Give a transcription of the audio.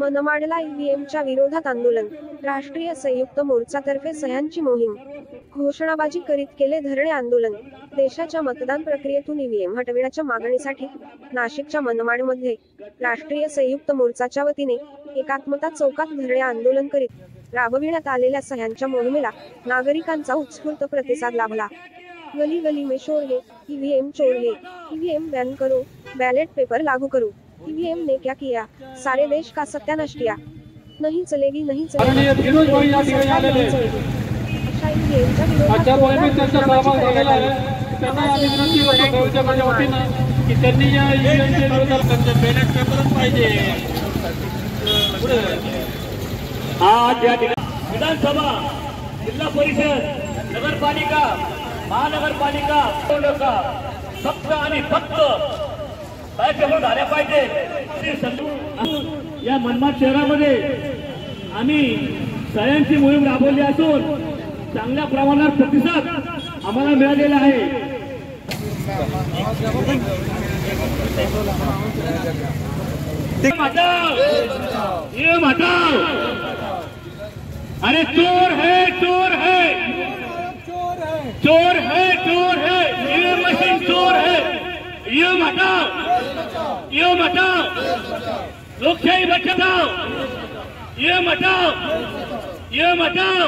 मनमाडला ईव्हीएमच्या विरोधात आंदोलन, राष्ट्रीय संयुक्त मोर्चातर्फे सह्यांची मोहीम, घोषणाबाजी करीत केले धरणे आंदोलन। देशाच्या मतदान प्रक्रियेतून ईव्हीएम हटविण्याच्या मागणीसाठी नाशिकच्या मनमाडमध्ये राष्ट्रीय संयुक्त मोर्चाच्या वतीने एकात्मता चौकात धरणे आंदोलन करीत राबविण्यात आलेल्या सह्यांच्या मोहिमेला नागरिकांचा उत्स्फूर्त प्रतिसाद लाभला। गली गली में शोर है, ईवीएम चोर है, ईवीएम बैन करो, बैलेट पेपर लागू करो, ईवीएम ने क्या किया, सारे देश का सत्यानाश किया, नहीं चलेगी नहीं चलेगी, अशा ईव्हीएमच्या विधानसभा, जिल्हा परिषद, नगरपालिका, महानगरपालिका फक्त आणि फक्त काय करून झाल्या पाहिजे। या मनमाड शहरामध्ये आम्ही सह्यांची मोहीम राबवली असून चांगल्या प्रमाणात प्रतिसाद आम्हाला मिळालेला आहे। ये हटाओ, अरे चोर है चोर है चोर है चोर है, ये मशीन चोर है, ये हटाओ, ये हटाओ, लोकशाही बचाओ, ये हटाओ, ये हटाओ।